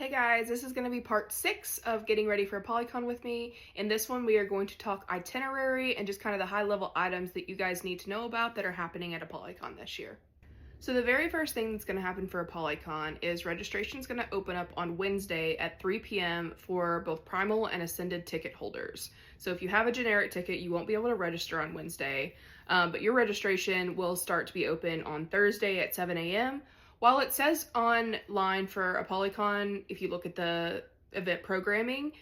Hey guys, this is going to be part 6 of getting ready for Apollycon with me. In this one, we are going to talk itinerary and just kind of the high-level items that you guys need to know about that are happening at Apollycon this year. So the very first thing that's going to happen for Apollycon is registration is going to open up on Wednesday at 3 p.m. for both Primal and Ascended ticket holders. So if you have a generic ticket, you won't be able to register on Wednesday, but your registration will start to be open on Thursday at 7 a.m. While it says online for Apollycon, if you look at the event programming,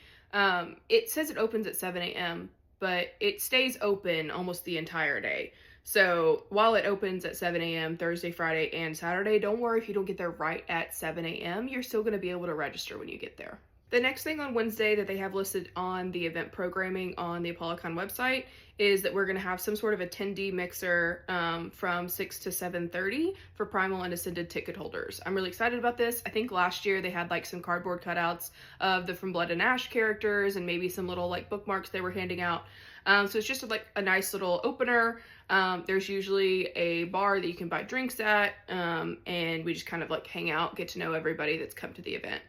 it says it opens at 7 a.m., but it stays open almost the entire day. So while it opens at 7 a.m. Thursday, Friday, and Saturday, don't worry if you don't get there right at 7 a.m. You're still going to be able to register when you get there. The next thing on Wednesday that they have listed on the event programming on the Apollycon website is that we're going to have some sort of attendee mixer from 6 to 7:30 for Primal and Ascended ticket holders. I'm really excited about this. I think last year they had like some cardboard cutouts of the From Blood and Ash characters and maybe some little like bookmarks they were handing out. So it's just like a nice little opener. There's usually a bar that you can buy drinks at, and we just kind of like hang out, get to know everybody that's come to the event.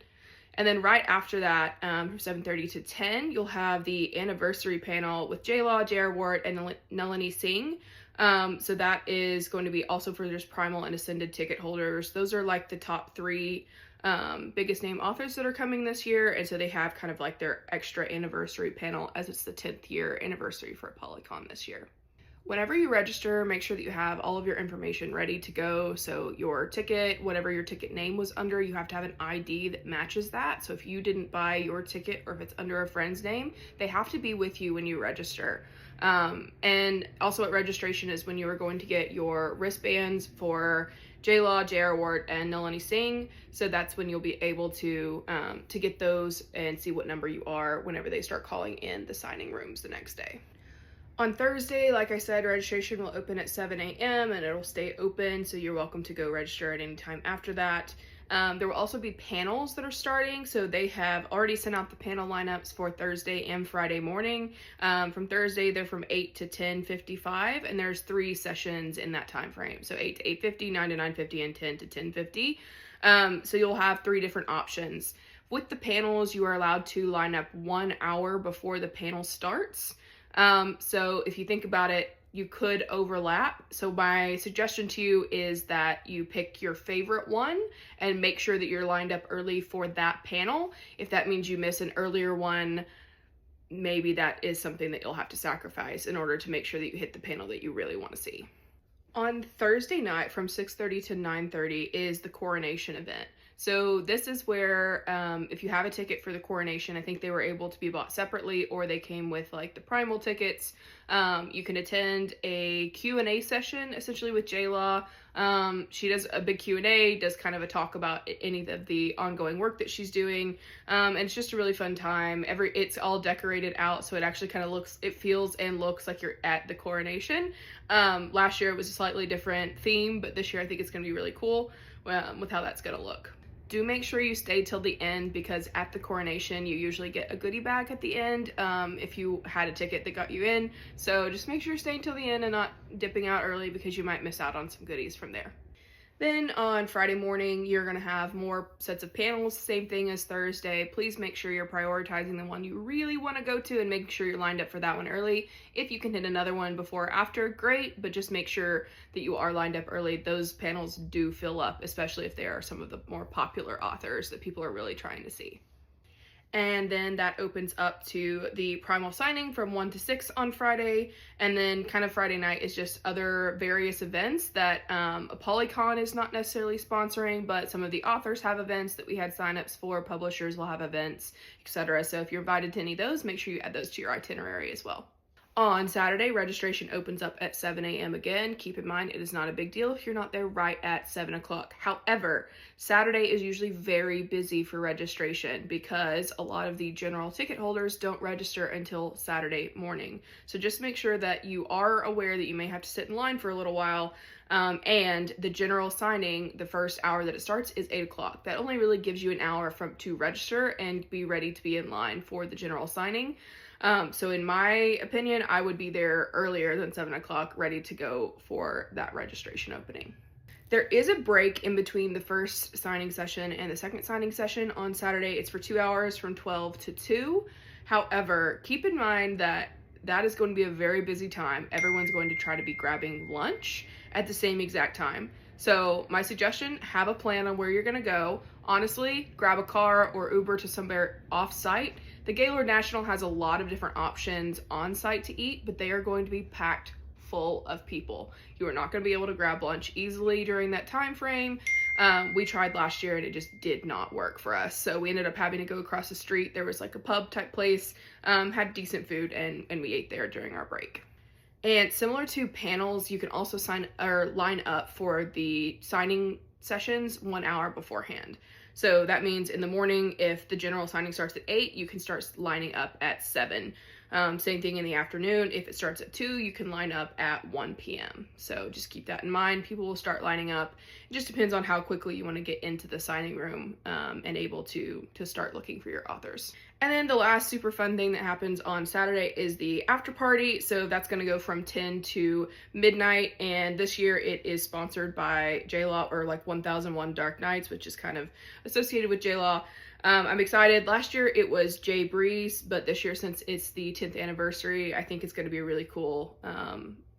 And then right after that, from 7:30 to 10, you'll have the anniversary panel with J-Law, J.R. Wart, and Nalini Singh. So that is going to be also for just Primal and Ascended ticket holders. Those are like the top 3 biggest name authors that are coming this year. And so they have kind of like their extra anniversary panel as it's the 10th year anniversary for Apollycon this year. Whenever you register, make sure that you have all of your information ready to go. So your ticket, whatever your ticket name was under, you have to have an ID that matches that. So if you didn't buy your ticket or if it's under a friend's name, they have to be with you when you register. And also at registration is when you are going to get your wristbands for J-Law, J.R. Wart, and Nalini Singh. So that's when you'll be able to get those and see what number you are whenever they start calling in the signing rooms the next day. On Thursday, like I said, registration will open at 7 a.m. and it'll stay open, so you're welcome to go register at any time after that. There will also be panels that are starting, so they have already sent out the panel lineups for Thursday and Friday morning. From Thursday, they're from 8 to 10:55, and there's 3 sessions in that time frame. So 8 to 8:50, 9 to 9:50, and 10 to 10:50. So you'll have 3 different options. With the panels, you are allowed to line up 1 hour before the panel starts. So if you think about it, you could overlap. So my suggestion to you is that you pick your favorite one and make sure that you're lined up early for that panel. If that means you miss an earlier one, maybe that is something that you'll have to sacrifice in order to make sure that you hit the panel that you really want to see. On Thursday night from 6:30 to 9:30 is the coronation event. So this is where if you have a ticket for the coronation, I think they were able to be bought separately or they came with like the Primal tickets. You can attend a Q&A session essentially with J-Law. She does a big Q&A, does kind of a talk about any of the ongoing work that she's doing. And it's just a really fun time. It's all decorated out, so it actually kind of feels and looks like you're at the coronation. Last year it was a slightly different theme, but this year I think it's going to be really cool with how that's going to look. Do make sure you stay till the end because at the coronation you usually get a goodie bag at the end if you had a ticket that got you in. So just make sure you're staying till the end and not dipping out early because you might miss out on some goodies from there. Then on Friday morning, you're going to have more sets of panels, same thing as Thursday. Please make sure you're prioritizing the one you really want to go to and make sure you're lined up for that one early. If you can hit another one before or after, great, but just make sure that you are lined up early. Those panels do fill up, especially if they are some of the more popular authors that people are really trying to see. And then that opens up to the Primal signing from 1 to 6 on Friday. And then kind of Friday night is just other various events that Apollycon is not necessarily sponsoring, but some of the authors have events that we had signups for, publishers will have events, etc. So if you're invited to any of those, make sure you add those to your itinerary as well. On Saturday, registration opens up at 7 a.m. again. Keep in mind, it is not a big deal if you're not there right at 7 o'clock. However, Saturday is usually very busy for registration because a lot of the general ticket holders don't register until Saturday morning. So just make sure that you are aware that you may have to sit in line for a little while. And the general signing, the first hour that it starts is 8 o'clock. That only really gives you an hour to register and be ready to be in line for the general signing. So in my opinion, I would be there earlier than 7 o'clock, ready to go for that registration opening. There is a break in between the first signing session and the second signing session on Saturday. It's for 2 hours from 12 to 2. However, keep in mind that that is going to be a very busy time. Everyone's going to try to be grabbing lunch at the same exact time. So my suggestion, have a plan on where you're gonna go. Honestly, grab a car or Uber to somewhere off-site. The Gaylord National has a lot of different options on-site to eat, but they are going to be packed full of people. You are not going to be able to grab lunch easily during that time frame. We tried last year and it just did not work for us. So we ended up having to go across the street. There was like a pub type place, had decent food, and we ate there during our break. And similar to panels, you can also line up for the signing sessions 1 hour beforehand. So that means in the morning, if the general signing starts at 8, you can start lining up at 7. Same thing in the afternoon. If it starts at 2, you can line up at 1 p.m. So just keep that in mind. People will start lining up. It just depends on how quickly you want to get into the signing room and able to start looking for your authors. And then the last super fun thing that happens on Saturday is the after party. So that's going to go from 10 to midnight. And this year it is sponsored by J-Law, or like 1001 Dark Nights, which is kind of associated with J-Law. I'm excited. Last year it was Jay Breeze, but this year, since it's the 10th anniversary, I think it's going to be a really cool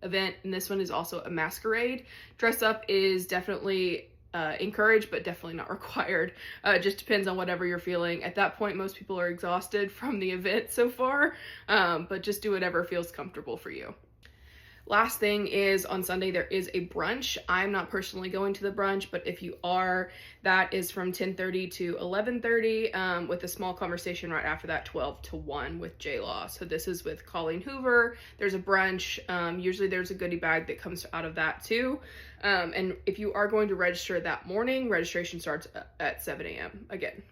event. And this one is also a masquerade. Dress up is definitely encouraged, but definitely not required. It just depends on whatever you're feeling. At that point, most people are exhausted from the event so far, but just do whatever feels comfortable for you. Last thing is, on Sunday there is a brunch. I'm not personally going to the brunch, but if you are, that is from 10:30 to 11:30 with a small conversation right after that, 12 to 1 with J-Law. So this is with Colleen Hoover. There's a brunch. Usually there's a goodie bag that comes out of that too. And if you are going to register that morning, registration starts at 7 a.m. again.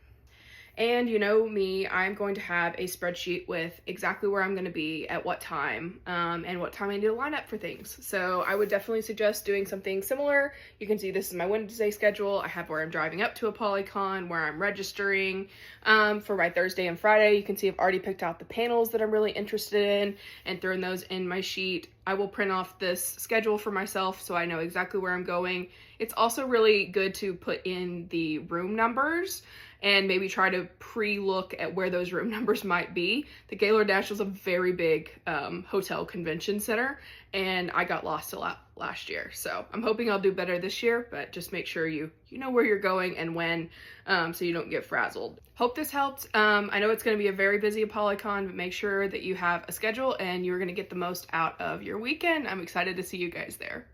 And you know me, I'm going to have a spreadsheet with exactly where I'm going to be at what time, and what time I need to line up for things. So I would definitely suggest doing something similar. You can see this is my Wednesday schedule. I have where I'm driving up to Apollycon, where I'm registering. For my Thursday and Friday, you can see I've already picked out the panels that I'm really interested in and thrown those in my sheet. I will print off this schedule for myself so I know exactly where I'm going. It's also really good to put in the room numbers and maybe try to pre-look at where those room numbers might be. The Gaylord National is a very big hotel convention center, and I got lost a lot last year. So I'm hoping I'll do better this year, but just make sure you know where you're going and when, so you don't get frazzled. Hope this helped. I know it's going to be a very busy Apollycon, but make sure that you have a schedule and you're going to get the most out of your weekend. I'm excited to see you guys there.